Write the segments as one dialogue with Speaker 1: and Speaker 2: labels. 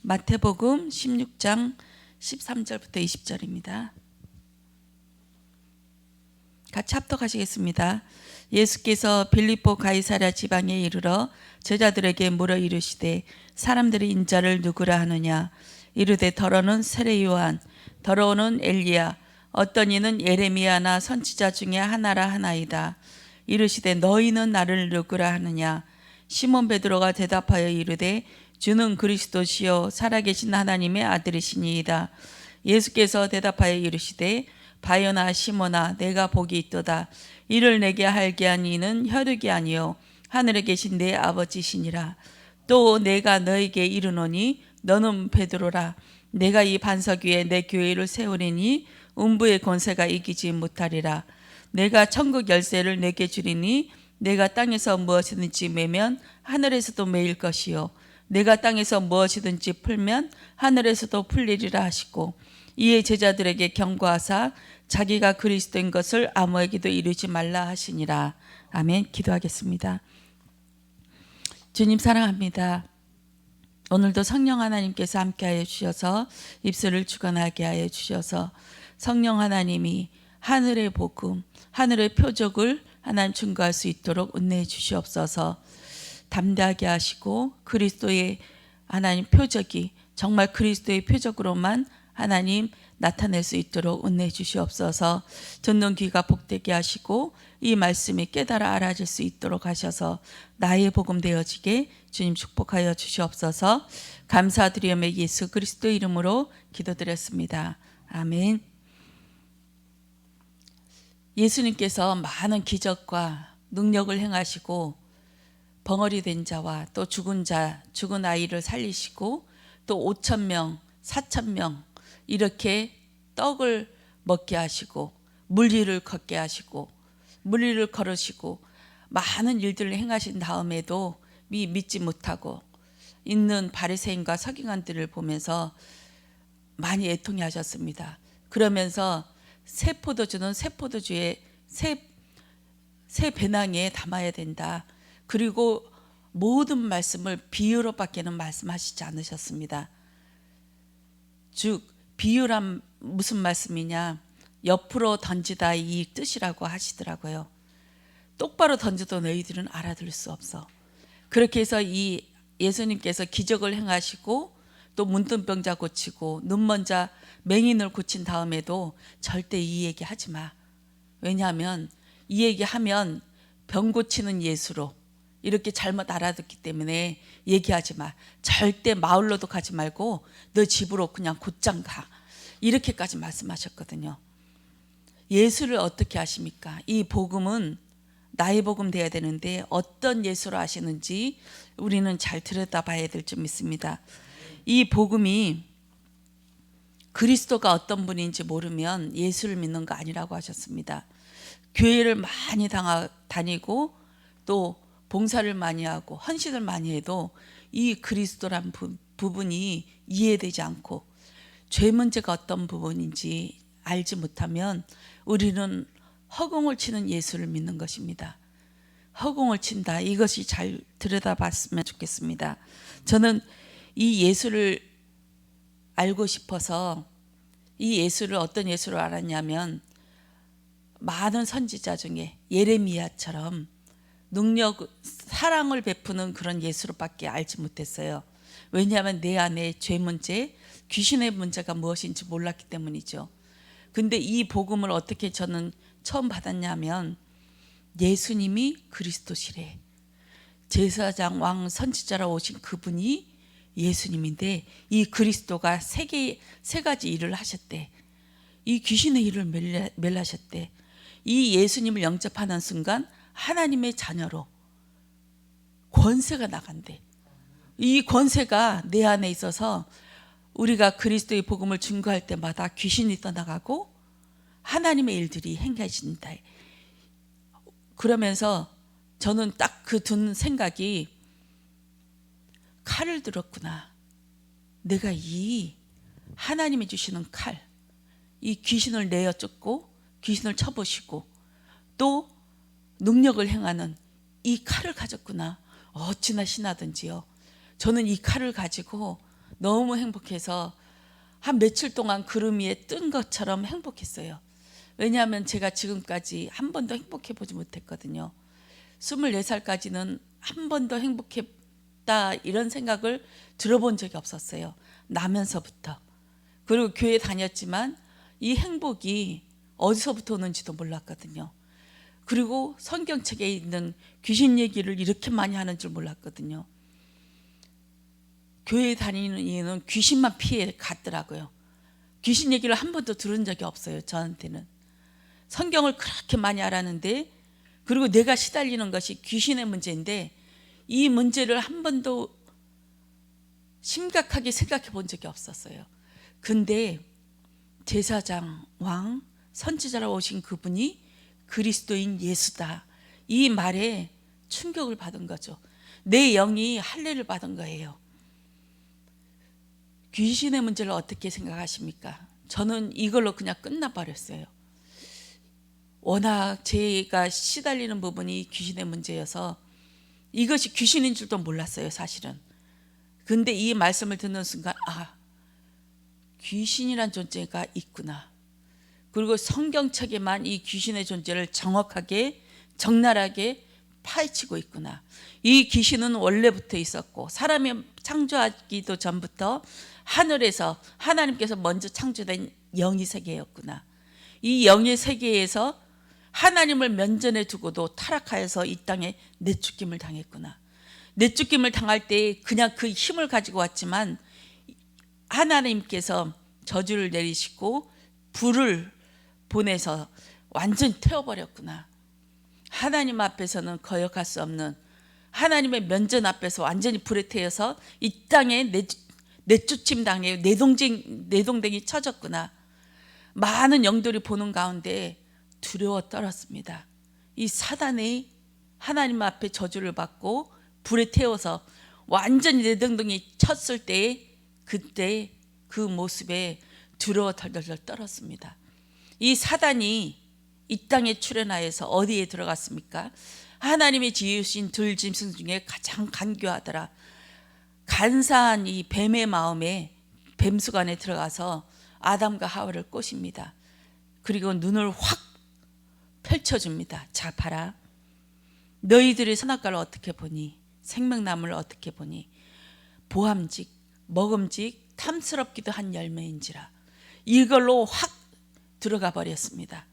Speaker 1: 마태복음 16장 13절부터 20절입니다. 같이 합독하시겠습니다. 예수께서 빌립보 가이사랴 지방에 이르러 제자들에게 물어 이르시되 사람들이 인자를 누구라 하느냐. 이르되 더러는 세례 요한, 더러는 엘리야, 어떤 이는 예레미야나 선지자 중에 하나라 하나이다. 이르시되 너희는 나를 누구라 하느냐. 시몬 베드로가 대답하여 이르되 주는 그리스도시요 살아계신 하나님의 아들이시니이다. 예수께서 대답하여 이르시되 바요나 시몬아 내가 복이 있도다. 이를 내게 알게 한 이는 혈육이 아니요 하늘에 계신 내 아버지시니라. 또 내가 너에게 이르노니 너는 베드로라. 내가 이 반석 위에 내 교회를 세우리니 음부의 권세가 이기지 못하리라. 내가 천국 열쇠를 내게 주리니 내가 땅에서 무엇이든지 매면 하늘에서도 매일 것이요 내가 땅에서 무엇이든지 풀면 하늘에서도 풀리리라 하시고 이에 제자들에게 경고하사 자기가 그리스도인 것을 아무에게도 이르지 말라 하시니라. 아멘. 기도하겠습니다. 주님 사랑합니다. 오늘도 성령 하나님께서 함께하여 주셔서 입술을 주관하게 하여 주셔서 성령 하나님이 하늘의 복음, 하늘의 표적을 하나님 증거할 수 있도록 은혜해 주시옵소서. 담대하게 하시고 그리스도의 하나님 표적이 정말 그리스도의 표적으로만 하나님 나타낼 수 있도록 은혜해 주시옵소서. 듣는 귀가 복되게 하시고 이 말씀이 깨달아 알아질 수 있도록 하셔서 나의 복음 되어지게 주님 축복하여 주시옵소서. 감사드리며 예수 그리스도 이름으로 기도드렸습니다. 아멘. 예수님께서 많은 기적과 능력을 행하시고 벙어리 된 자와 또 죽은 아이를 살리시고 또 5,000명, 4,000명 이렇게 떡을 먹게 하시고 물리를 걷게 하시고 물리를 걸으시고 많은 일들을 행하신 다음에도 믿지 못하고 있는 바리새인과 서기관들을 보면서 많이 애통해 하셨습니다. 그러면서 새 포도주는 새 포도주에 새 배낭에 담아야 된다. 그리고 모든 말씀을 비유로밖에는 말씀하시지 않으셨습니다. 즉 비유란 무슨 말씀이냐, 옆으로 던지다 이 뜻이라고 하시더라고요. 똑바로 던져도 너희들은 알아들을 수 없어. 그렇게 해서 이 예수님께서 기적을 행하시고 또 문둥병자 고치고 눈먼 자 맹인을 고친 다음에도 절대 이 얘기 하지 마. 왜냐하면 이 얘기하면 병 고치는 예수로 이렇게 잘못 알아듣기 때문에 얘기하지 마. 절대 마을로도 가지 말고 너 집으로 그냥 곧장 가. 이렇게까지 말씀하셨거든요. 예수를 어떻게 하십니까? 이 복음은 나의 복음 돼야 되는데 어떤 예수로 하시는지 우리는 잘 들여다봐야 될 줄 믿습니다. 이 복음이 그리스도가 어떤 분인지 모르면 예수를 믿는 거 아니라고 하셨습니다. 교회를 많이 다니고 또 봉사를 많이 하고 헌신을 많이 해도 이 그리스도란 부분이 이해되지 않고 죄 문제가 어떤 부분인지 알지 못하면 우리는 허공을 치는 예수를 믿는 것입니다. 허공을 친다. 이것이 잘 들여다봤으면 좋겠습니다. 저는 이 예수를 알고 싶어서 이 예수를 어떤 예수로 알았냐면 많은 선지자 중에 예레미야처럼 사랑을 베푸는 그런 예수로밖에 알지 못했어요. 왜냐하면 내 안에 죄 문제, 귀신의 문제가 무엇인지 몰랐기 때문이죠. 근데 이 복음을 어떻게 저는 처음 받았냐면 예수님이 그리스도시래. 제사장 왕 선지자로 오신 그분이 예수님인데 이 그리스도가 세 가지 일을 하셨대. 이 귀신의 일을 멸하셨대. 이 예수님을 영접하는 순간 하나님의 자녀로 권세가 나간대. 이 권세가 내 안에 있어서 우리가 그리스도의 복음을 증거할 때마다 귀신이 떠나가고 하나님의 일들이 행하신다. 그러면서 저는 딱 그 든 생각이 칼을 들었구나. 내가 이 하나님이 주시는 칼, 이 귀신을 내어 쫓고 귀신을 쳐보시고 또 능력을 행하는 이 칼을 가졌구나. 어찌나 신하든지요. 저는 이 칼을 가지고 너무 행복해서 한 며칠 동안 구름 위에 뜬 것처럼 행복했어요. 왜냐하면 제가 지금까지 한 번도 행복해 보지 못했거든요. 24살까지는 한 번도 행복했다 이런 생각을 들어본 적이 없었어요. 나면서부터. 그리고 교회 다녔지만 이 행복이 어디서부터 오는지도 몰랐거든요. 그리고 성경책에 있는 귀신 얘기를 이렇게 많이 하는 줄 몰랐거든요. 교회 다니는 이유는 귀신만 피해 갔더라고요. 귀신 얘기를 한 번도 들은 적이 없어요. 저한테는. 성경을 그렇게 많이 알았는데, 그리고 내가 시달리는 것이 귀신의 문제인데 이 문제를 한 번도 심각하게 생각해 본 적이 없었어요. 근데 제사장, 왕, 선지자로 오신 그분이 그리스도인 예수다, 이 말에 충격을 받은 거죠. 내 영이 할례를 받은 거예요. 귀신의 문제를 어떻게 생각하십니까? 저는 이걸로 그냥 끝나버렸어요. 워낙 제가 시달리는 부분이 귀신의 문제여서 이것이 귀신인 줄도 몰랐어요, 사실은. 근데 이 말씀을 듣는 순간, 아, 귀신이란 존재가 있구나. 그리고 성경책에만 이 귀신의 존재를 정확하게 적나라하게 파헤치고 있구나. 이 귀신은 원래부터 있었고 사람이 창조하기도 전부터 하늘에서 하나님께서 먼저 창조된 영의 세계였구나. 이 영의 세계에서 하나님을 면전에 두고도 타락하여서 이 땅에 내쫓김을 당했구나. 내쫓김을 당할 때 그냥 그 힘을 가지고 왔지만 하나님께서 저주를 내리시고 불을 보내서 완전히 태워버렸구나. 하나님 앞에서는 거역할 수 없는, 하나님의 면전 앞에서 완전히 불에 태워서 이 땅에 내쫓임 당해 내동댕이 쳐졌구나. 많은 영들이 보는 가운데 두려워 떨었습니다. 이 사단이 하나님 앞에 저주를 받고 불에 태워서 완전히 내동댕이 쳤을 때, 그때 그 모습에 두려워 덜덜덜 떨었습니다. 이 사단이 이 땅에 출현하여서 어디에 들어갔습니까? 하나님의 지으신 들짐승 중에 가장 간교하더라. 간사한 이 뱀의 마음에 뱀수간에 들어가서 아담과 하와를 꼬십니다. 그리고 눈을 확 펼쳐줍니다. 자, 봐라. 너희들이 선악과를 어떻게 보니? 생명나무를 어떻게 보니? 보암직, 먹음직, 탐스럽기도 한 열매인지라. 이걸로 확 들어가 버렸습니다.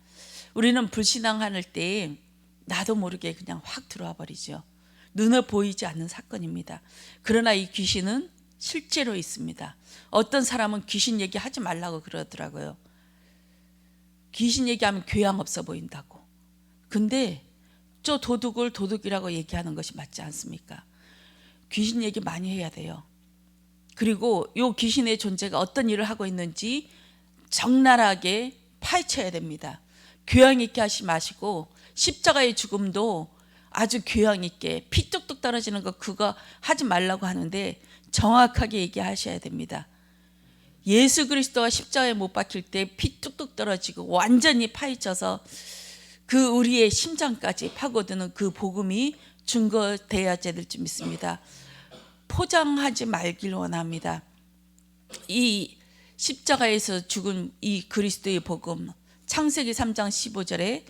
Speaker 1: 우리는 불신앙할 때 나도 모르게 그냥 확 들어와 버리죠. 눈에 보이지 않는 사건입니다. 그러나 이 귀신은 실제로 있습니다. 어떤 사람은 귀신 얘기하지 말라고 그러더라고요. 귀신 얘기하면 교양 없어 보인다고. 근데 저 도둑을 도둑이라고 얘기하는 것이 맞지 않습니까? 귀신 얘기 많이 해야 돼요. 그리고 이 귀신의 존재가 어떤 일을 하고 있는지 적나라하게 파헤쳐야 됩니다. 교양 있게 하지 마시고, 십자가의 죽음도 아주 교양 있게 피 뚝뚝 떨어지는 거 그거 하지 말라고 하는데 정확하게 얘기하셔야 됩니다. 예수 그리스도가 십자가에 못 박힐 때 피 뚝뚝 떨어지고 완전히 파헤쳐서 그 우리의 심장까지 파고드는 그 복음이 증거되어야 될 줄 믿습니다. 포장하지 말길 원합니다. 이 십자가에서 죽은 이 그리스도의 복음, 창세기 3장 15절에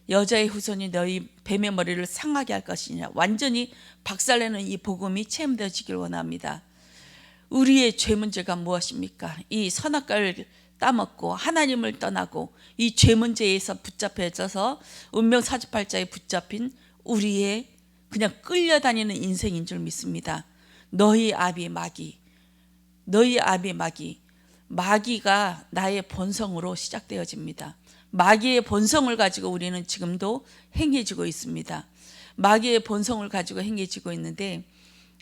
Speaker 1: 여자의 후손이 너희 뱀의 머리를 상하게 할 것이냐, 완전히 박살내는 이 복음이 체험되어지길 원합니다. 우리의 죄 문제가 무엇입니까? 이 선악과를 따먹고 하나님을 떠나고 이 죄 문제에서 붙잡혀져서 운명 사주팔자에 붙잡힌 우리의 그냥 끌려다니는 인생인 줄 믿습니다. 너희 아비 마귀, 너희 아비 마귀, 마귀가 나의 본성으로 시작되어집니다. 마귀의 본성을 가지고 우리는 지금도 행해지고 있습니다. 마귀의 본성을 가지고 행해지고 있는데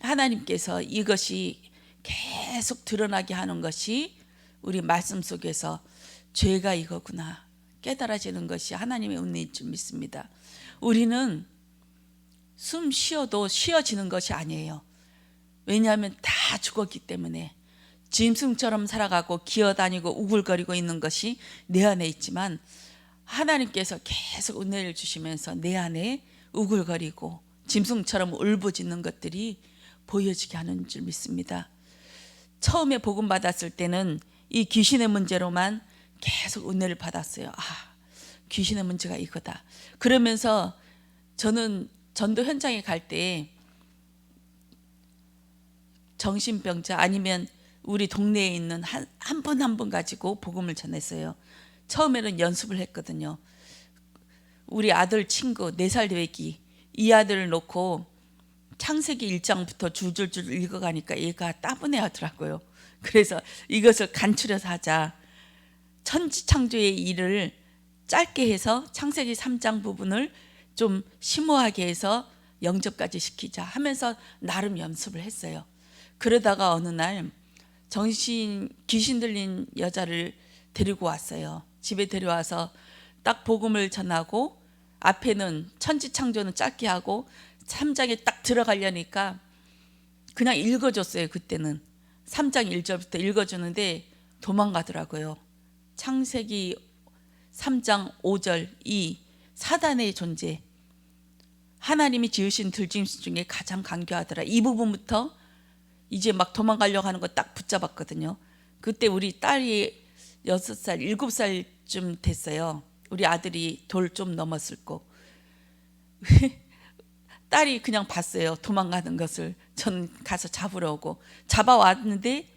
Speaker 1: 하나님께서 이것이 계속 드러나게 하는 것이 우리 말씀 속에서 죄가 이거구나 깨달아지는 것이 하나님의 은혜인 줄 믿습니다. 우리는 숨 쉬어도 쉬어지는 것이 아니에요. 왜냐하면 다 죽었기 때문에. 짐승처럼 살아가고 기어다니고 우글거리고 있는 것이 내 안에 있지만 하나님께서 계속 은혜를 주시면서 내 안에 우글거리고 짐승처럼 울부짖는 것들이 보여지게 하는 줄 믿습니다. 처음에 복음 받았을 때는 이 귀신의 문제로만 계속 은혜를 받았어요. 귀신의 문제가 이거다. 그러면서 저는 전도 현장에 갈 때 정신병자 아니면 우리 동네에 있는 한 분 한 분 가지고 복음을 전했어요. 처음에는 연습을 했거든요. 우리 아들 친구 4살 되기 이 아들을 놓고 창세기 1장부터 줄줄줄 읽어가니까 얘가 따분해 하더라고요. 그래서 이것을 간추려서 하자. 천지창조의 일을 짧게 해서 창세기 3장 부분을 좀 심오하게 해서 영접까지 시키자 하면서 나름 연습을 했어요. 그러다가 어느 날 귀신 들린 여자를 데리고 왔어요. 집에 데려와서 딱 복음을 전하고 앞에는 천지창조는 짧게 하고 3장에 딱 들어가려니까 그냥 읽어줬어요. 그때는 3장 1절부터 읽어주는데 도망가더라고요. 창세기 3장 5절 이 사단의 존재, 하나님이 지으신 들짐승 중에 가장 간교하더라. 이 부분부터 이제 막 도망가려고 하는 거 딱 붙잡았거든요. 그때 우리 딸이 6살, 7살쯤 됐어요. 우리 아들이 돌 좀 넘었을 거. 딸이 그냥 봤어요. 도망가는 것을. 전 가서 잡으러 오고 잡아왔는데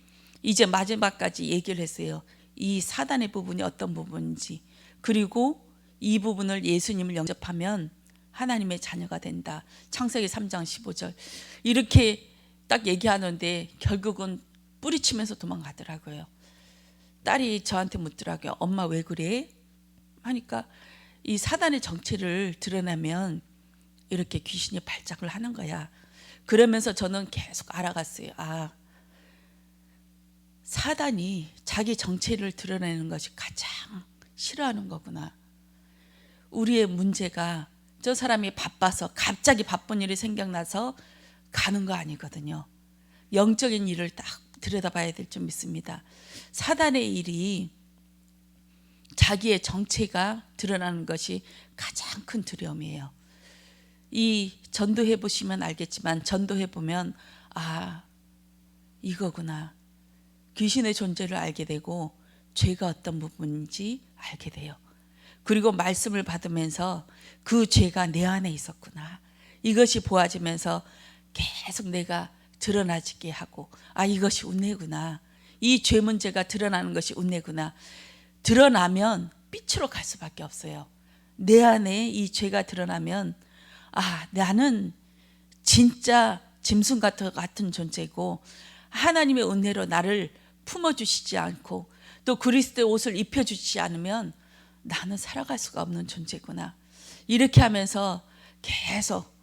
Speaker 1: 이제 마지막까지 얘기를 했어요. 이 사단의 부분이 어떤 부분인지, 그리고 이 부분을 예수님을 영접하면 하나님의 자녀가 된다. 창세기 3장 15절 이렇게 딱 얘기하는데 결국은 뿌리치면서 도망가더라고요. 딸이 저한테 묻더라고요. 엄마 왜 그래? 하니까 이 사단의 정체를 드러내면 이렇게 귀신이 발작을 하는 거야. 그러면서 저는 계속 알아갔어요. 사단이 자기 정체를 드러내는 것이 가장 싫어하는 거구나. 우리의 문제가 저 사람이 바빠서 갑자기 바쁜 일이 생각나서 가는 거 아니거든요. 영적인 일을 딱 들여다봐야 될 줄 믿습니다. 사단의 일이 자기의 정체가 드러나는 것이 가장 큰 두려움이에요. 이 전도해 보시면 알겠지만 전도해 보면 이거구나. 귀신의 존재를 알게 되고 죄가 어떤 부분인지 알게 돼요. 그리고 말씀을 받으면서 그 죄가 내 안에 있었구나. 이것이 보아지면서 계속 내가 드러나지게 하고 이것이 운해구나. 이 죄 문제가 드러나는 것이 운해구나. 드러나면 빛으로 갈 수밖에 없어요. 내 안에 이 죄가 드러나면 나는 진짜 짐승 같은 존재고 하나님의 은혜로 나를 품어주시지 않고 또 그리스도의 옷을 입혀주시지 않으면 나는 살아갈 수가 없는 존재구나. 이렇게 하면서 계속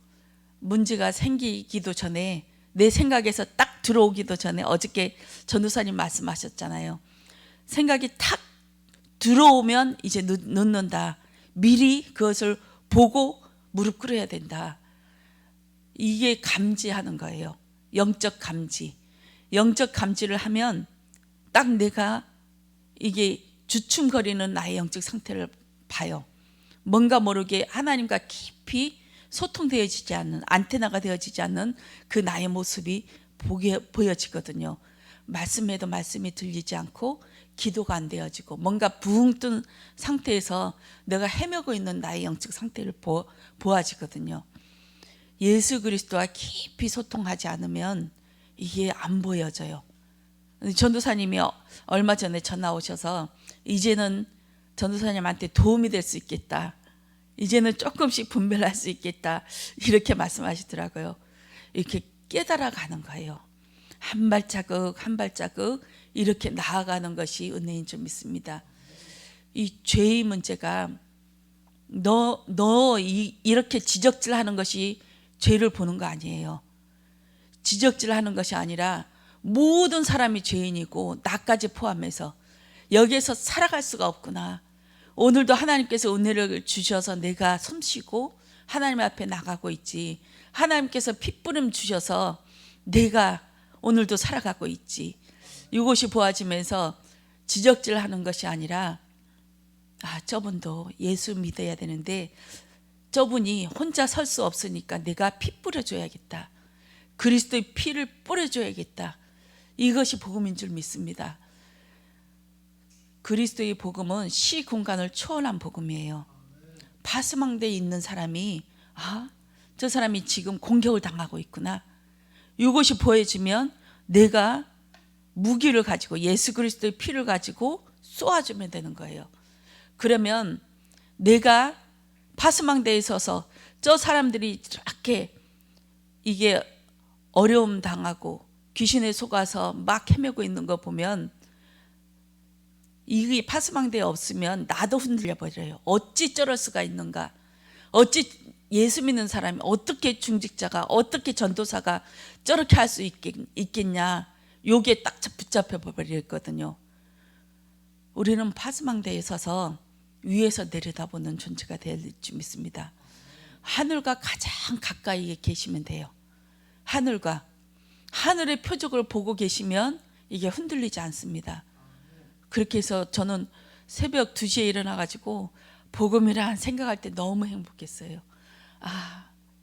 Speaker 1: 문제가 생기기도 전에 내 생각에서 딱 들어오기도 전에 어저께 전도사님 말씀하셨잖아요. 생각이 탁 들어오면 이제 늦는다. 미리 그것을 보고 무릎 꿇어야 된다. 이게 감지하는 거예요. 영적 감지. 영적 감지를 하면 딱 내가 이게 주춤거리는 나의 영적 상태를 봐요. 뭔가 모르게 하나님과 깊이 소통되어지지 않는, 안테나가 되어지지 않는 그 나의 모습이 보여지거든요. 말씀에도 말씀이 들리지 않고 기도가 안 되어지고 뭔가 붕 뜬 상태에서 내가 헤매고 있는 나의 영적 상태를 보아지거든요. 예수 그리스도와 깊이 소통하지 않으면 이게 안 보여져요. 전도사님이 얼마 전에 전화 오셔서 이제는 전도사님한테 도움이 될 수 있겠다. 이제는 조금씩 분별할 수 있겠다. 이렇게 말씀하시더라고요. 이렇게 깨달아가는 거예요. 한 발자국 한 발자국 이렇게 나아가는 것이 은혜인 줄 믿습니다. 이 죄의 문제가 이렇게 지적질하는 것이 죄를 보는 거 아니에요. 지적질하는 것이 아니라 모든 사람이 죄인이고 나까지 포함해서 여기에서 살아갈 수가 없구나. 오늘도 하나님께서 은혜를 주셔서 내가 숨쉬고 하나님 앞에 나가고 있지. 하나님께서 핏부름 주셔서 내가 오늘도 살아가고 있지. 이것이 보아지면서 지적질하는 것이 아니라 저분도 예수 믿어야 되는데 저분이 혼자 설 수 없으니까 내가 피 뿌려줘야겠다. 그리스도의 피를 뿌려줘야겠다. 이것이 복음인 줄 믿습니다. 그리스도의 복음은 시 공간을 초월한 복음이에요. 파스망대에 있는 사람이 저 사람이 지금 공격을 당하고 있구나. 이것이 보여지면 내가 무기를 가지고 예수 그리스도의 피를 가지고 쏘아주면 되는 거예요. 그러면 내가 파스망대에 서서 저 사람들이 이렇게 이게 어려움 당하고 귀신에 속아서 막 헤매고 있는 거 보면 이 파스망대에 없으면 나도 흔들려 버려요. 어찌 저럴 수가 있는가? 어찌 예수 믿는 사람이 어떻게 중직자가 어떻게 전도사가 저렇게 할 수 있겠냐? 요게 딱 붙잡혀 버리거든요. 우리는 파스망대에 서서 위에서 내려다보는 존재가 될 줄 믿습니다. 하늘과 가장 가까이에 계시면 돼요. 하늘의 표적을 보고 계시면 이게 흔들리지 않습니다. 그렇게 해서 저는 새벽 2시에 일어나가지고 복음이란 생각할 때 너무 행복했어요.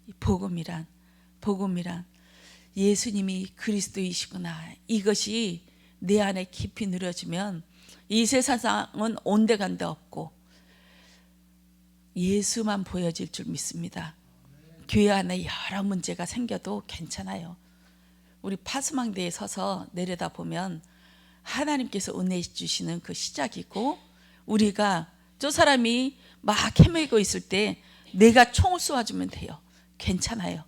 Speaker 1: 이 복음이란 예수님이 그리스도이시구나. 이것이 내 안에 깊이 누려지면 이 세상은 온데간데 없고 예수만 보여질 줄 믿습니다. 교회 안에 여러 문제가 생겨도 괜찮아요. 우리 파수망대에 서서 내려다보면 하나님께서 은혜 주시는 그 시작이고, 우리가 저 사람이 막 헤매고 있을 때 내가 총을 쏘아주면 돼요. 괜찮아요.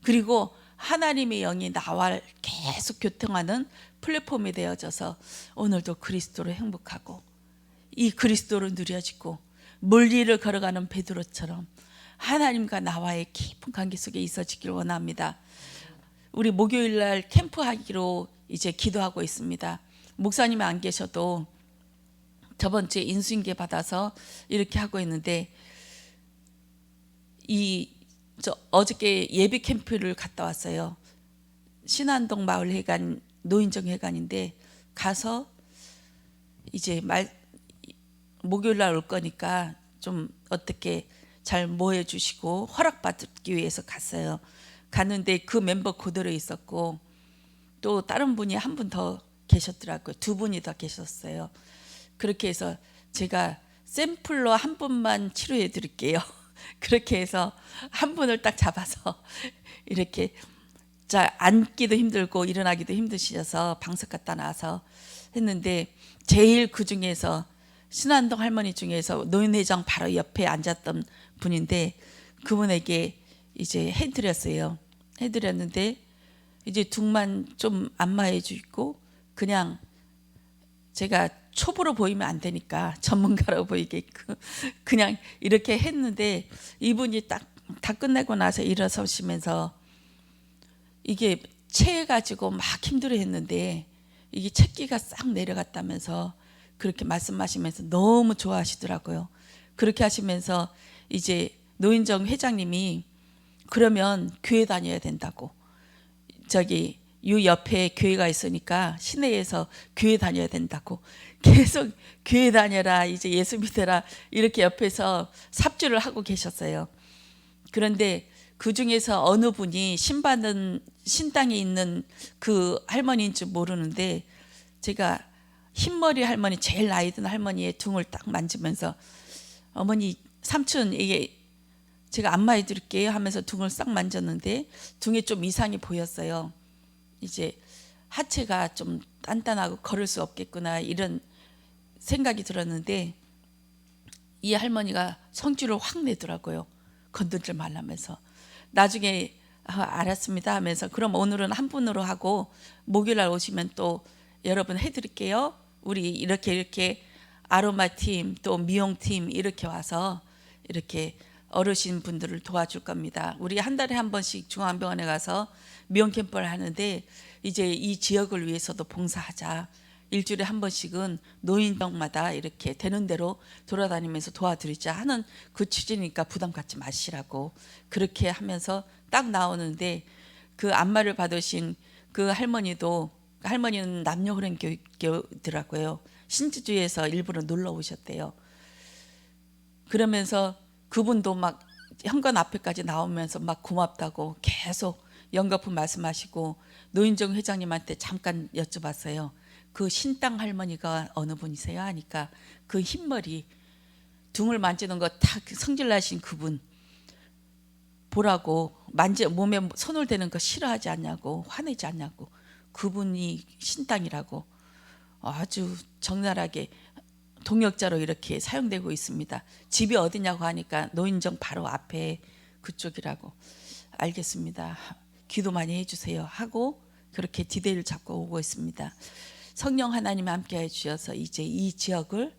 Speaker 1: 그리고 하나님의 영이 나와 계속 교통하는 플랫폼이 되어져서 오늘도 그리스도로 행복하고 이 그리스도로 누려지고 물리를 걸어가는 베드로처럼 하나님과 나와의 깊은 관계 속에 있어지길 원합니다. 우리 목요일날 캠프하기로 이제 기도하고 있습니다. 목사님이 안 계셔도 저번 주에 인수인계 받아서 이렇게 하고 있는데, 어저께 예비 캠프를 갔다 왔어요. 신안동 마을회관 노인정 회관인데 가서 이제 목요일날 올 거니까 좀 어떻게 잘 모여 주시고 허락받기 위해서 갔어요. 갔는데 그 멤버 그대로 있었고 또 다른 분이 한 분 더 계셨더라고요. 2분이 더 계셨어요. 그렇게 해서 제가 샘플로 한 분만 치료해 드릴게요. 그렇게 해서 한 분을 딱 잡아서 이렇게 앉기도 힘들고 일어나기도 힘드셔서 방석 갖다 놔서 했는데, 제일 그 중에서 신안동 할머니 중에서 노인회장 바로 옆에 앉았던 분인데 그분에게 이제 해드렸는데 이제 둥만 좀 안마해 주고, 그냥 제가 초보로 보이면 안 되니까 전문가로 보이게끔 그냥 이렇게 했는데, 이분이 딱 다 끝내고 나서 일어서시면서 이게 체해가지고 막 힘들어 했는데 이게 체기가 싹 내려갔다면서 그렇게 말씀하시면서 너무 좋아하시더라고요. 그렇게 하시면서 이제 노인정 회장님이 그러면 교회 다녀야 된다고, 요 옆에 교회가 있으니까 시내에서 교회 다녀야 된다고 계속 교회 다녀라, 이제 예수 믿어라 이렇게 옆에서 삽주를 하고 계셨어요. 그런데 그 중에서 어느 분이 신당에 있는 그 할머니인 줄 모르는데, 제가 흰머리 할머니, 제일 나이 든 할머니의 등을 딱 만지면서 어머니, 삼촌 이게 제가 안마해 드릴게요 하면서 등을 싹 만졌는데 등에 좀 이상이 보였어요. 이제 하체가 좀 단단하고 걸을 수 없겠구나 이런 생각이 들었는데, 이 할머니가 성질을 확 내더라고요. 건들지 말라면서. 나중에 알았습니다 하면서 그럼 오늘은 한 분으로 하고 목요일날 오시면 또 여러분 해드릴게요. 우리 이렇게 아로마 팀 또 미용 팀 이렇게 와서 이렇게 어르신 분들을 도와줄 겁니다. 우리 한 달에 한 번씩 중앙병원에 가서 미용 캠프를 하는데 이제 이 지역을 위해서도 봉사하자. 일주일에 한 번씩은 노인정마다 이렇게 되는 대로 돌아다니면서 도와드리자 하는 그 취지니까 부담 갖지 마시라고 그렇게 하면서 딱 나오는데, 그 안마를 받으신 그 할머니는 남녀 혼인 교육이더라고요. 신주주에서 일부러 놀러 오셨대요. 그러면서 그분도 막 현관 앞에까지 나오면서 막 고맙다고 계속 영거품 말씀하시고 노인정 회장님한테 잠깐 여쭤봤어요. 그 신당 할머니가 어느 분이세요? 하니까 그 흰머리 등을 만지는 거 다 성질나신 그분 보라고, 몸에 손을 대는 거 싫어하지 않냐고, 화내지 않냐고, 그분이 신당이라고 아주 적나라하게 동역자로 이렇게 사용되고 있습니다. 집이 어디냐고 하니까 노인정 바로 앞에 그쪽이라고. 알겠습니다. 기도 많이 해주세요 하고 그렇게 디데이를 잡고 오고 있습니다. 성령 하나님 함께 해주셔서 이제 이 지역을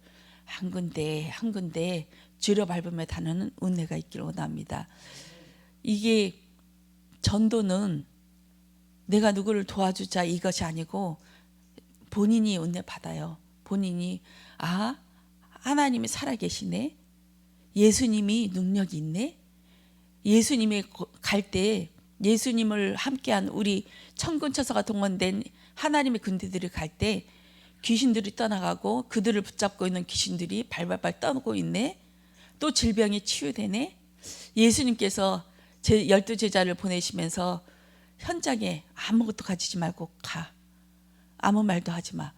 Speaker 1: 한 군데 한 군데 쥐려 밟으며 다니는 은혜가 있길 원합니다. 이게 전도는 내가 누구를 도와주자 이것이 아니고 본인이 은혜 받아요. 본인이 하나님이 살아계시네, 예수님이 능력이 있네, 예수님이 갈 때 예수님을 함께한 우리 천군천사가 동원된 하나님의 군대들이 갈 때 귀신들이 떠나가고 그들을 붙잡고 있는 귀신들이 발발발 떠오고 있네, 또 질병이 치유되네. 예수님께서 12제자를 보내시면서 현장에 아무것도 가지지 말고 가, 아무 말도 하지 마,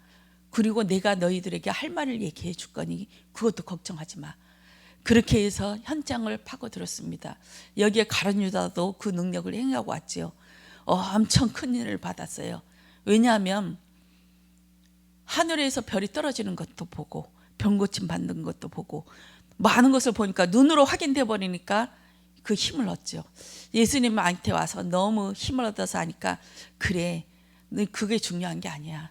Speaker 1: 그리고 내가 너희들에게 할 말을 얘기해 줄 거니 그것도 걱정하지 마. 그렇게 해서 현장을 파고들었습니다. 여기에 가룟 유다도 그 능력을 행하고 왔지요. 엄청 큰 일을 받았어요. 왜냐하면 하늘에서 별이 떨어지는 것도 보고 병 고침 받는 것도 보고 많은 것을 보니까 눈으로 확인돼 버리니까 그 힘을 얻죠. 예수님한테 와서 너무 힘을 얻어서 하니까, 그래, 그게 중요한 게 아니야.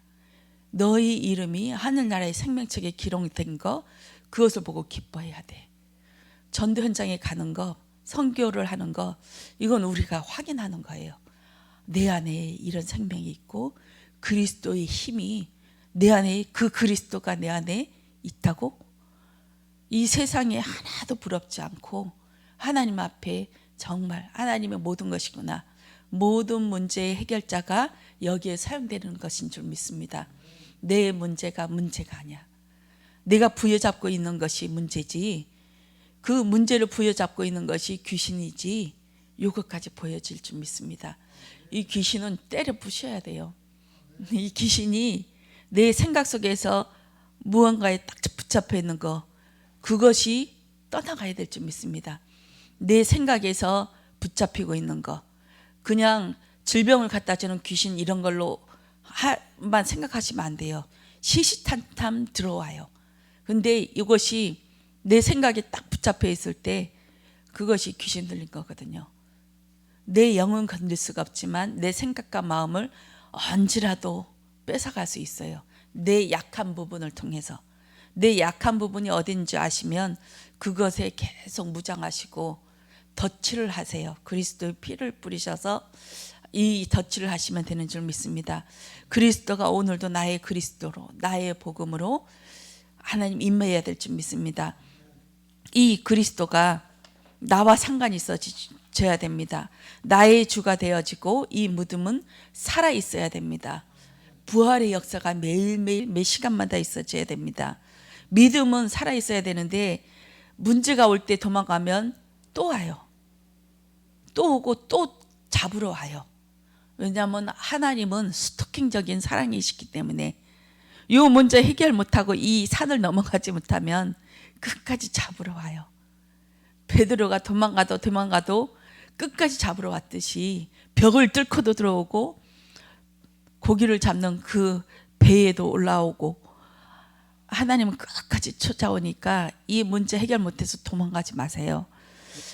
Speaker 1: 너희 이름이 하늘나라의 생명책에 기록된 거, 그것을 보고 기뻐해야 돼. 전도 현장에 가는 거, 선교를 하는 거, 이건 우리가 확인하는 거예요. 내 안에 이런 생명이 있고 그리스도의 힘이 내 안에, 그 그리스도가 내 안에 있다고. 이 세상에 하나도 부럽지 않고 하나님 앞에 정말 하나님의 모든 것이구나, 모든 문제의 해결자가 여기에 사용되는 것인 줄 믿습니다. 내 문제가 아니야. 내가 부여잡고 있는 것이 문제지, 그 문제를 부여잡고 있는 것이 귀신이지, 이것까지 보여질 줄 믿습니다. 이 귀신은 때려 부셔야 돼요. 이 귀신이 내 생각 속에서 무언가에 딱 붙잡혀 있는 거, 그것이 떠나가야 될 줄 믿습니다. 내 생각에서 붙잡히고 있는 거, 그냥 질병을 갖다 주는 귀신 이런 걸로만 생각하시면 안 돼요. 시시탄탄 들어와요. 근데 이것이 내 생각에 딱 붙잡혀 있을 때 그것이 귀신 들린 거거든요. 내 영은 건들 수가 없지만 내 생각과 마음을 언제라도 뺏어갈 수 있어요. 내 약한 부분을 통해서. 내 약한 부분이 어딘지 아시면 그것에 계속 무장하시고 덧칠을 하세요. 그리스도의 피를 뿌리셔서 이 덧칠을 하시면 되는 줄 믿습니다. 그리스도가 오늘도 나의 그리스도로, 나의 복음으로 하나님 임해야 될 줄 믿습니다. 이 그리스도가 나와 상관이 있어져야 됩니다. 나의 주가 되어지고 이 믿음은 살아 있어야 됩니다. 부활의 역사가 매일매일 매 시간마다 있어져야 됩니다. 믿음은 살아 있어야 되는데 문제가 올 때 도망가면 또 와요. 또 오고 또 잡으러 와요. 왜냐하면 하나님은 스토킹적인 사랑이시기 때문에 이 문제 해결 못하고 이 산을 넘어가지 못하면 끝까지 잡으러 와요. 베드로가 도망가도 끝까지 잡으러 왔듯이 벽을 뚫고도 들어오고 고기를 잡는 그 배에도 올라오고, 하나님은 끝까지 쫓아오니까 이 문제 해결 못해서 도망가지 마세요.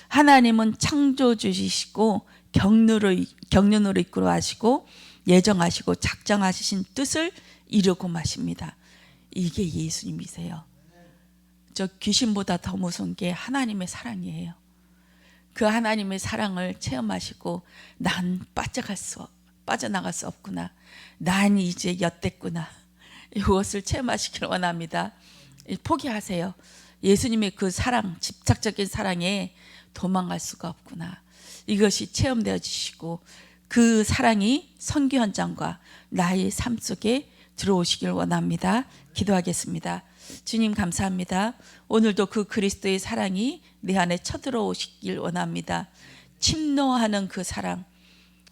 Speaker 1: 하나님은 창조주시고 경륜으로 이끌어 하시고 예정하시고 작정하신 뜻을 이루고 마십니다. 이게 예수님이세요. 저 귀신보다 더 무서운 게 하나님의 사랑이에요. 그 하나님의 사랑을 체험하시고 난 빠져나갈 수 없구나, 난 이제 엿됐구나, 이것을 체험하시길 원합니다. 포기하세요. 예수님의 그 사랑, 집착적인 사랑에 도망갈 수가 없구나, 이것이 체험되어지시고 그 사랑이 선교 현장과 나의 삶 속에 들어오시길 원합니다. 기도하겠습니다. 주님 감사합니다. 오늘도 그 그리스도의 사랑이 내 안에 쳐들어오시길 원합니다. 침노하는 그 사랑,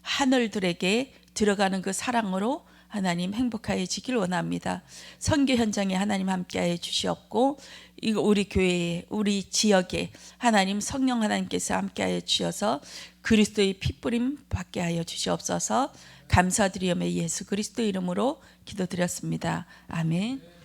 Speaker 1: 하늘들에게 들어가는 그 사랑으로 하나님 행복해지길 원합니다. 선교 현장에 하나님 함께하여 주시옵고 이거 우리 교회에 우리 지역에 하나님 성령 하나님께서 함께하여 주셔서 그리스도의 피뿌림 받게 하여 주시옵소서. 감사드리오며 예수 그리스도 이름으로 기도드렸습니다. 아멘.